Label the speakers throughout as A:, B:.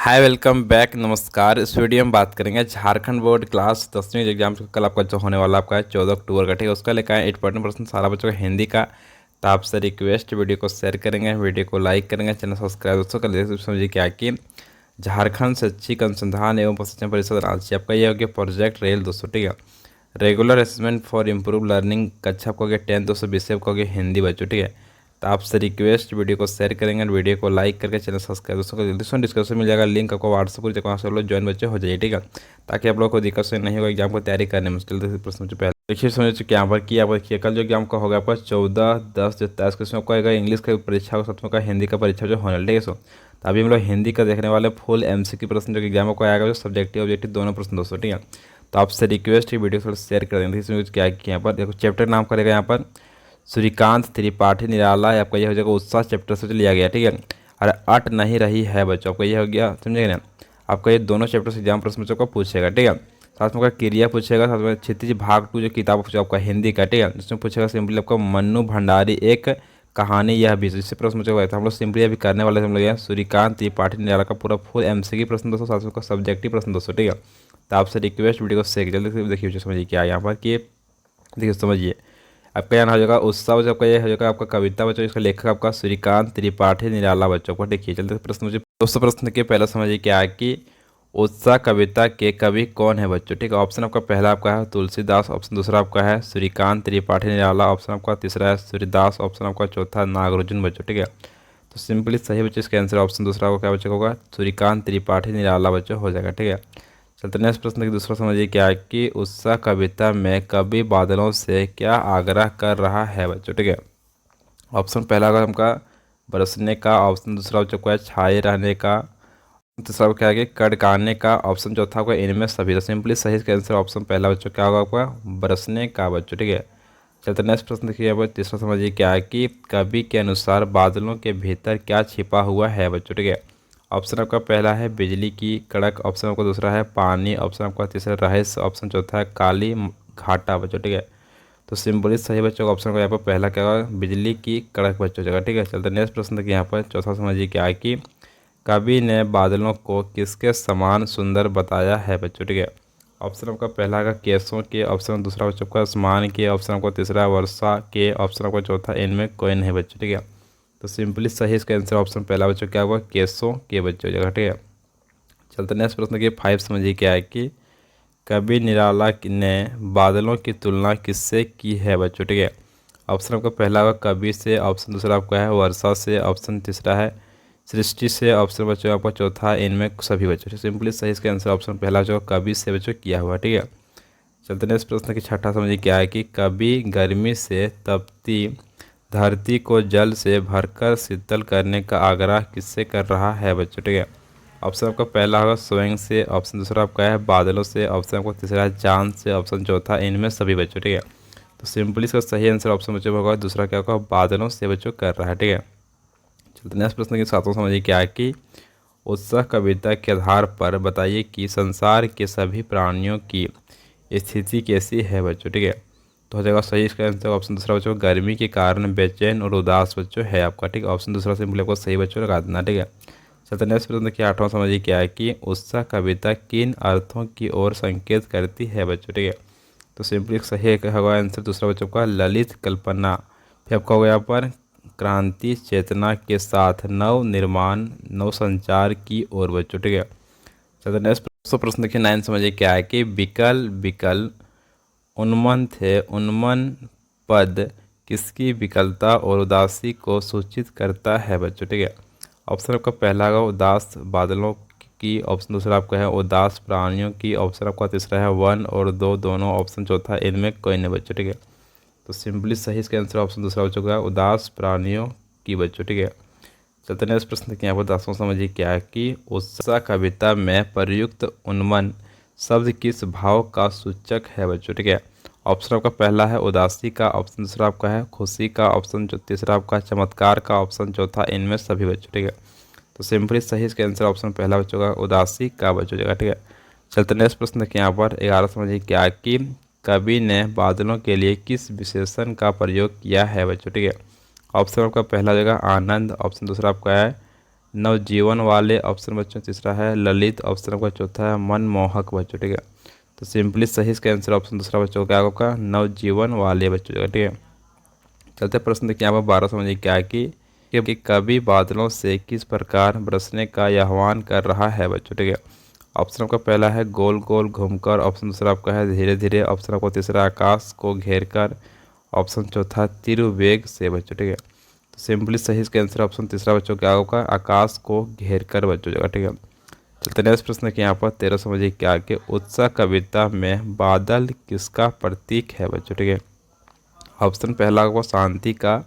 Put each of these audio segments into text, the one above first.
A: Hi welcome back. नमस्कार। इस video में बात करेंगे झारखंड बोर्ड क्लास 10वीं एग्जाम कल आपका जो होने वाला आपका है 14 अक्टूबर का, ठीक है। उसका लेकर आए 80% सारा बच्चों का हिंदी का। तो आपसे रिक्वेस्ट, वीडियो को शेयर करेंगे, वीडियो को लाइक करेंगे, चैनल सब्सक्राइब दोस्तों कर लीजिए। समझिए क्या कि झारखंड शैक्षिक अनुसंधान एवं प्रशिक्षण परिषद रांची आपका ये हो गया प्रोजेक्ट रेल दोस्तों, ठीक है। Regular assessment for improve learning कक्षा आपको हो गया 10 दोस्तों, विषय आपको हो गया हिंदी बच्चों, ठीक है। तो आपसे रिक्वेस्ट, वीडियो को शेयर करेंगे और वीडियो को लाइक करके चैनल सब्सक्राइब दोस्तों को जल्दी से डिस्क्रिप्शन मिल जाएगा लिंक आपको व्हाट्सएप पर, वहाँ से लोग ज्वाइन बच्चे हो जाइए, ठीक है। ताकि आप लोग को दिक्कत से नहीं होगा एग्जाम को तैयारी करने में। मुश्किल प्रश्न से पहले देखिए समझ चुके यहाँ पर कि यहाँ पर देखिए कल जो एग्जाम का होगा आपका 14/10 को इसमें आपको आएगा इंग्लिश का परीक्षा और साथ में का हिंदी का परीक्षा जो होने वाला, ठीक है। सो तो अभी हम लोग हिंदी का देखने वाले फुल MCQ प्रश्न जो एग्जाम को आएगा, जो सब्जेक्टिव ऑब्जेक्टिव दोनों प्रश्न दोस्तों, ठीक है। तो आपसे रिक्वेस्ट है वीडियो थोड़ा शेयर कर देंगे। इसमें क्या है कि यहाँ पर देखो चैप्टर नाम करेगा यहाँ पर सूर्यकांत त्रिपाठी निराला है, आपका यह हो जाएगा उत्साह चैप्टर से लिया गया, ठीक है। और अट नहीं रही है बच्चों, आपका यह हो गया, समझेगा ना। आपका ये दोनों चैप्टर से एग्जाम प्रश्न बच्चों को पूछेगा, ठीक है। साथ में आपका क्रिया पूछेगा, साथ में क्षितिज भाग 2 जो किताब पूछेगा आपका हिंदी का, ठीक है। जिसमें पूछेगा सिंपली आपका मन्नू भंडारी एक कहानी यह भी, जिससे प्रश्न पूछेगा। तो हम लोग सिंपली अभी करने वाले हम लोग यहाँ सूर्यकांत त्रिपाठी निराला का पूरा फुल MCQ प्रश्न दोस्तों, साथ में उसका सब्जेक्टिव प्रश्न दोस्तों, ठीक है। तो आपसे रिक्वेस्ट, वीडियो को शेयर जल्दी से देखिए, समझिए क्या है यहाँ पर कि देखिए समझिए आपका यहाँ हो जाएगा उत्सव, जो आपका ये हो जाएगा आपका कविता बच्चों, इसका लेखक आपका सूर्यकांत त्रिपाठी निराला बच्चों को। देखिए चलते प्रश्न मुझे दोस्तों, प्रश्न के पहले समझिए क्या है कि उत्साह कविता के कवि कौन है बच्चों, ठीक है। ऑप्शन आपका पहला आपका है तुलसीदास, ऑप्शन दूसरा आपका है सूर्यकांत त्रिपाठी निराला, ऑप्शन आपका तीसरा है सूर्यदास, ऑप्शन आपका चौथा नागार्जुन बच्चों, ठीक है। तो सिंपली सही बच्चों इसका आंसर ऑप्शन दूसरा को क्या बच्चों होगा, सूर्यकांत त्रिपाठी निराला बच्चों हो जाएगा, ठीक है। चलते नेक्स्ट प्रश्न की दूसरा समझिए क्या है कि उत्साह कविता में कवि बादलों से क्या आग्रह कर रहा है बच्चों, ठीक है। ऑप्शन पहला होगा हमका बरसने का, ऑप्शन दूसरा बच्चों को है छाए रहने का, तीसरा क्या है कि कड़काने का, ऑप्शन चौथा होगा इनमें सभी। तो सिंपली सही इसका आंसर ऑप्शन पहला बच्चों क्या होगा आपका बरसने का बच्चों, ठीक है। चलते नेक्स्ट प्रश्न देखिए अब तीसरा समझिए क्या है कि कवि के अनुसार बादलों के भीतर क्या छिपा हुआ है बच्चों, ठीक है। ऑप्शन आपका पहला है बिजली की कड़क, ऑप्शन आपका दूसरा है पानी, ऑप्शन आपका तीसरा रहस्य, ऑप्शन चौथा है काली घाटा बच्चों, ठीक है। तो सिंपली सही बच्चों का ऑप्शन का यहाँ पर पहला क्या होगा बिजली की कड़क बच्चों जगह, ठीक है। चलते नेक्स्ट प्रश्न देखिए यहाँ पर चौथा समझिए क्या है कि कवि ने बादलों को किसके समान सुंदर बताया है बच्चों, ठीक है। ऑप्शन आपका पहला का केसों के, ऑप्शन दूसरा बच्चों का आसमान के, ऑप्शन आपका तीसरा वर्षा के, ऑप्शन आपका चौथा इनमें कोई नहीं बच्चों, ठीक है। तो सिंपली सही इसका आंसर ऑप्शन पहला बच्चों क्या होगा केसों के बच्चों जगह, ठीक है। चलते नेक्स्ट प्रश्न के 5 समझिए क्या है कि कवि निराला ने बादलों की तुलना किससे की है बच्चों, ठीक है। ऑप्शन आपका पहला होगा कवि से, ऑप्शन दूसरा आपका है वर्षा से, ऑप्शन तीसरा है सृष्टि से, ऑप्शन बच्चों आपका चौथा है इनमें सभी बच्चों। सिंपली सही इसका आंसर ऑप्शन पहला जो कवि से बच्चों किया हुआ, ठीक है। चलते नेक्स्ट प्रश्न की छठा समझिए क्या है कि कवि गर्मी से तपती धरती को जल से भरकर शीतल करने का आग्रह किससे कर रहा है बच्चों, ठीक है। ऑप्शन आपका पहला होगा स्वयं से, ऑप्शन दूसरा आपका है बादलों से, ऑप्शन आपका तीसरा है चांद से, ऑप्शन चौथा इनमें सभी बच्चों, ठीक है। तो सिंपली इसका सही आंसर ऑप्शन बच्चों होगा दूसरा क्या होगा बादलों से बच्चों कर रहा है, ठीक है। चलते नेक्स्ट प्रश्न के साथों समझिए क्या है कि उत्साह कविता के आधार पर बताइए कि संसार के सभी प्राणियों की स्थिति कैसी है बच्चों, ठीक है। तो हो जाएगा सही इसका आंसर ऑप्शन दूसरा बच्चों गर्मी के कारण बेचैन और उदास बच्चों है आपका, ठीक है। ऑप्शन दूसरा सिंपली आपको सही बच्चों लगा देना, ठीक है। चलते नेक्स्ट प्रश्न देखिए 8वां समझिए क्या है कि उत्साह कविता किन अर्थों की ओर संकेत करती है बच्चों, ठीक है। तो सिंपली सही होगा आंसर दूसरा बच्चों का ललित कल्पना, फिर आपका होगा यहाँ पर क्रांति चेतना के साथ नव निर्माण नव संचार की ओर बच्चों, ठीक है। चलते नेक्स्ट प्रश्न देखिए 9 समझिए क्या है कि विकल विकल उन्मन थे उन्मन पद किसकी विकलता और उदासी को सूचित करता है बच्चों, ठीक है। ऑप्शन आपका पहला होगा उदास बादलों की, ऑप्शन दूसरा आपका है उदास प्राणियों की, ऑप्शन आपका तीसरा है 1 और 2 दोनों, ऑप्शन चौथा इनमें कोई नहीं बच्चों, ठीक है। तो सिंपली सही इसका आंसर ऑप्शन दूसरा बच्चों का उदास प्राणियों की बच्चों, ठीक है। चलते नेक्स्ट प्रश्न देखिए यहाँ पर 10वां समझिए क्या है कि उत्साह कविता में प्रयुक्त उन्मन शब्द किस भाव का सूचक है बच्चों, ठीक है। ऑप्शन आपका पहला है उदासी का, ऑप्शन दूसरा आपका है खुशी का, ऑप्शन तीसरा आपका चमत्कार का, ऑप्शन चौथा इनमें सभी बच्चों, ठीक है। तो सिंपली सही इसका आंसर ऑप्शन पहला बच्चों का उदासी का बच्चों जगह, ठीक है। चलते नेक्स्ट प्रश्न देखिए यहाँ पर 11 समझिए क्या है कि कवि ने बादलों के लिए किस विशेषण का प्रयोग किया है बच्चों, ठीक है। ऑप्शन आपका पहला जगह आनंद, ऑप्शन दूसरा आपका है नवजीवन वाले ऑप्शन बच्चों तीसरा है ललित, ऑप्शन आपका चौथा है मनमोहक बच्चों, ठीक है। तो सिंपली सही इसका आंसर ऑप्शन दूसरा बच्चों क्या होगा, नवजीवन वाले बच्चों, ठीक है। चलते प्रश्न देखिए यहाँ पर 12 समझिए क्या कि कवि बादलों से किस प्रकार बरसने का आह्वान कर रहा है बच्चों, ठीक है। ऑप्शन आपका पहला है गोल गोल घूमकर, ऑप्शन दूसरा आपका है धीरे धीरे, ऑप्शन आपका तीसरा आकाश को घेर कर, ऑप्शन चौथा तिरुवेग से बच्चों, ठीक है। तो सिंपली सही इसका आंसर ऑप्शन तीसरा बच्चों क्या होगा, आकाश को घेर कर बच्चों जगह, ठीक है। चलते नेक्स्ट प्रश्न के यहाँ पर 13 समझिए क्या कि उत्साह कविता में बादल किसका प्रतीक है बच्चों, ठीक है। ऑप्शन पहला आपका शांति का,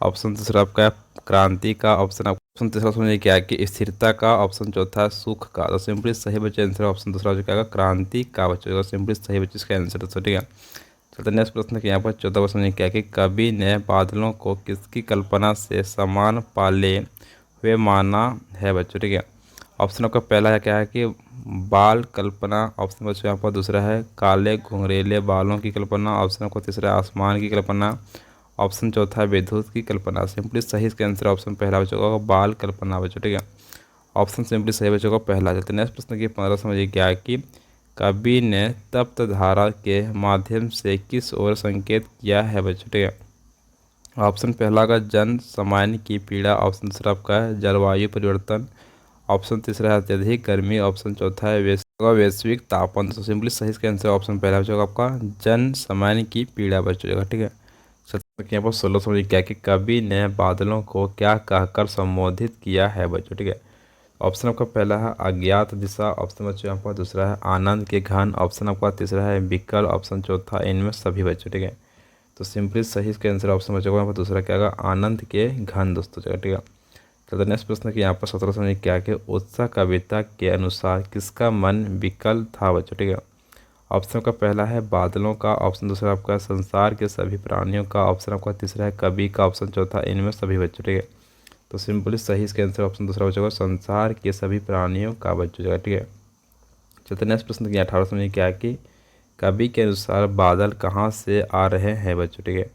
A: ऑप्शन दूसरा आपका क्रांति का, ऑप्शन तीसरा समझिए क्या है कि स्थिरता का, ऑप्शन चौथा सुख का। तो सिंपली सही बच्चे आंसर ऑप्शन दूसरा जो क्या होगा, क्रांति का बच्चों, सिंपली सही बच्चे इसका आंसर दोस्तों, ठीक है। चलते नेक्स्ट प्रश्न के यहाँ पर 14 समझिए क्या कि कवि ने बादलों को किसकी कल्पना से समान पाले हुए माना है बच्चों, ठीक है। ऑप्शन आपका पहला है क्या है कि बाल कल्पना, ऑप्शन बच्चों यहाँ पर दूसरा है काले घुंघरेले बालों की कल्पना, ऑप्शन आपका तीसरा है आसमान की कल्पना, ऑप्शन चौथा है विद्युत की कल्पना। सिंपली सही इसका आंसर ऑप्शन पहला बच्चों का बाल कल्पना बच्चों, ठीक है। ऑप्शन सिंपली सही बच्चों का पहला। चलते नेक्स्ट प्रश्न की 15 समझिए क्या है कि कवि ने तप्त धारा के माध्यम से किस ओर संकेत किया है बच्चों, ठीक है। ऑप्शन पहला का जन सामान्य की पीड़ा, ऑप्शन दूसरा आपका है जलवायु परिवर्तन, ऑप्शन तीसरा है अत्यधिक गर्मी, ऑप्शन चौथा है वैश्विक तापमान। तो सिंपली सही इसका आंसर ऑप्शन पहला बच्चों आपका जन सामान्य की पीड़ा बच्चों जगह, ठीक है। यहाँ पर 16 समझिए क्या कि कवि ने बादलों को क्या कहकर संबोधित किया है बच्चों, ठीक है। ऑप्शन आपका पहला है अज्ञात दिशा, ऑप्शन बच्चों यहाँ पर दूसरा है आनंद के घन, ऑप्शन आपका तीसरा है विकल, ऑप्शन चौथा इनमें सभी बच्चों, ठीक है। तो सिंपली सही इसका आंसर ऑप्शन बच्चों को यहाँ पर दूसरा क्या होगा, आनंद के घन दोस्तों जगह, ठीक है। तो नेक्स्ट प्रश्न की यहाँ पर 17 समझिए क्या कि उत्साह कविता के अनुसार किसका मन विकल था बच्चों, ठीक है। ऑप्शन का पहला है बादलों का, ऑप्शन दूसरा आपका संसार के सभी प्राणियों का, ऑप्शन आपका तीसरा है कवि का, ऑप्शन चौथा इनमें सभी बच्चों, ठीक है। तो सिंपली सही इसका आंसर ऑप्शन दूसरा बच्चों संसार के सभी प्राणियों का बच्चों जगह, ठीक है। चलते नेक्स्ट प्रश्न की 18 समझिए क्या है कि कवि के अनुसार बादल कहाँ से आ रहे हैं बच्चों, ठीक है।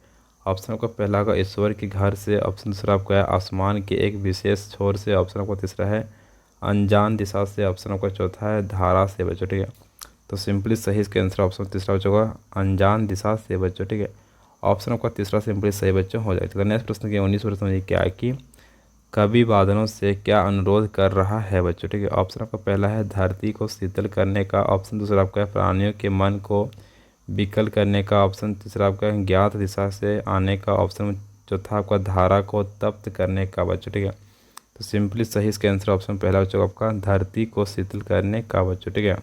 A: ऑप्शन आपका पहला का ईश्वर के घर से, ऑप्शन दूसरा आपका है आसमान के एक विशेष छोर से, ऑप्शन आपका तीसरा है अनजान दिशा से, ऑप्शन आपका चौथा है धारा से बच्चों, ठीक है। तो सिंपली सही इसका आंसर ऑप्शन तीसरा बच्चों का अनजान दिशा से बच्चों, ठीक है। ऑप्शन आपका तीसरा सिंपली सही बच्चों हो जाएगा। तो नेक्स्ट प्रश्न की 19 प्रश्न समझिए क्या है कि कवि बादलों से क्या अनुरोध कर रहा है बच्चों, ठीक है। ऑप्शन आपका पहला है धरती को शीतल करने का, ऑप्शन दूसरा आपका है प्राणियों के मन को विकल करने का, ऑप्शन तीसरा आपका ज्ञात दिशा से आने का, ऑप्शन चौथा आपका धारा को तप्त करने का बच्चों, ठीक है। तो सिंपली सही इसका आंसर ऑप्शन पहला बच्चों आपका धरती को शीतल करने का बच्चों, ठीक है।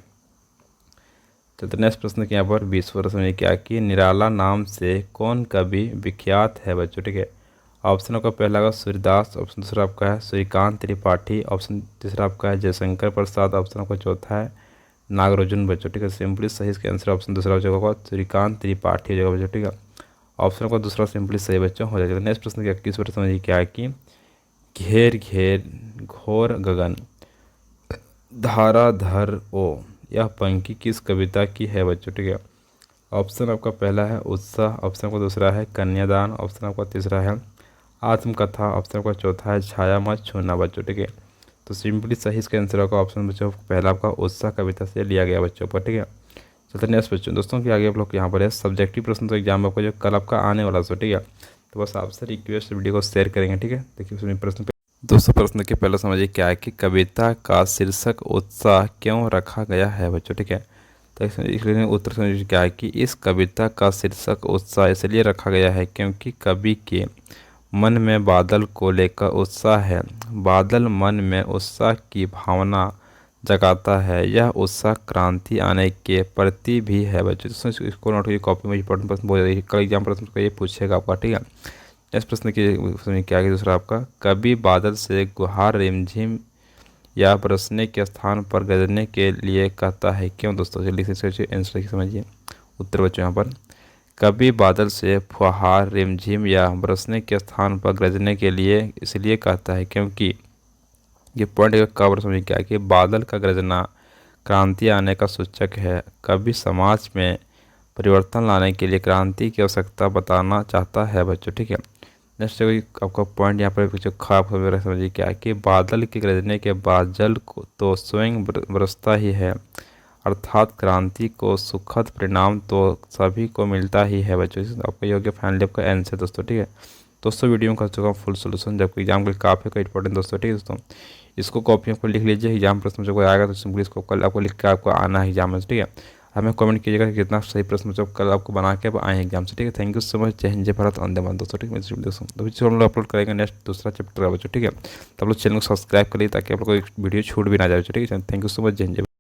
A: चलते नेक्स्ट प्रश्न के यहाँ पर 20 प्रश्न में क्या कि निराला नाम से कौन कवि विख्यात है बच्चों, ठीक है। ऑप्शन आपका पहला का सूर्यदास, ऑप्शन दूसरा आपका है सूर्यकांत त्रिपाठी, ऑप्शन तीसरा आपका है जयशंकर प्रसाद, ऑप्शन आपका चौथा है नागार्जुन बच्चों, ठीक है। सिंपली सही इसका आंसर ऑप्शन दूसरा बच्चों होगा सूर्यकांत त्रिपाठी जगह बच्चों, ठीक है। ऑप्शन का दूसरा सिंपली सही बच्चों हो जाएगा। नेक्स्ट प्रश्न क्या 21 प्रश्न समझिए क्या है कि घेर घेर घोर गगन धाराधर ओ, यह पंक्ति किस कविता की है बच्चों, ठीक है। ऑप्शन आपका पहला है उत्साह, ऑप्शन आपका दूसरा है कन्यादान, ऑप्शन आपका तीसरा है आत्मकथा, ऑप्शन आपका चौथा है छाया मत छूना बच्चों, ठीक है। तो सिंपली सही इसका आंसर होगा ऑप्शन बच्चों पहला आपका उत्साह कविता से लिया गया बच्चों पर, ठीक है। चलते नेक्स्ट बच्चों दोस्तों कि आगे आप लोग यहाँ पर है सब्जेक्टिव प्रश्न तो एग्जाम आपका जो कल आपका आने वाला सो, ठीक है। तो बस आपसे रिक्वेस्ट वीडियो को शेयर करेंगे, ठीक है। देखिए उसमें प्रश्न दोस्तों प्रश्न के पहले समझिए क्या है कि कविता का शीर्षक उत्साह क्यों रखा गया है बच्चों, ठीक है। तो इसलिए उत्तर समझिए क्या है कि इस कविता का शीर्षक उत्साह इसलिए रखा गया है क्योंकि कवि के मन में बादल को लेकर उत्साह है, बादल मन में उत्साह की भावना जगाता है, यह उत्साह क्रांति आने के प्रति भी है बच्चों। तो इसको नोट कॉपी में इंपॉर्टेंट प्रश्न बहुत ज़्यादा कल एग्जाम प्रश्न को ये पूछेगा आपका, ठीक है। इस प्रश्न की क्या है दूसरा आपका कवि बादल से गुहार रिमझिम या बरसने के स्थान पर गरजने के लिए कहता है क्यों दोस्तों, जल्दी से आंसर समझिए। उत्तर बच्चों यहाँ पर कवि बादल से फुहार रिमझिम या बरसने के स्थान पर गरजने के लिए इसलिए कहता है क्योंकि ये पॉइंट का समझिए क्या है कि बादल का गरजना क्रांति आने का सूचक है, कवि समाज में परिवर्तन लाने के लिए क्रांति की आवश्यकता बताना चाहता है बच्चों, ठीक है। नेक्स्ट कोई आपका पॉइंट यहाँ पर कुछ खाप वगैरह समझिए क्या है कि बादल के गरजने के बाद जल को तो स्वयं बरसता ही है, अर्थात क्रांति को सुखद परिणाम तो सभी को मिलता ही है बच्चों। आपका योग्य फाइनली आपका आंसर दोस्तों, ठीक है। दोस्तों वीडियो में कर चुका हूँ फुल सोल्यूशन, जबकि एग्जाम के काफ़ी का इंपॉर्टेंट दोस्तों, ठीक है दोस्तों। इसको कॉपियों पर लिख लीजिए, एग्जाम प्रश्न जब आएगा तो सिंपली इसको कल आपको लिख के आपको आना है एग्जाम में, ठीक है। हमें कमेंट कीजिएगा कि कितना सही प्रश्न जब कल आपको बना के आए एग्जाम से, ठीक है। Thank you so much. जय हिंद जय भारत वंदे मातरम दोस्तों, ठीक है। तो हम लोग अपलोड करेंगे नेक्स्ट दूसरा चैप्टर का बच्चों, ठीक है। तो आप लोग चैनल को सब्सक्राइब करिए ताकि आप लोग को एक वीडियो छूट भी ना जाए, ठीक है। Thank you so much. जय हिंद।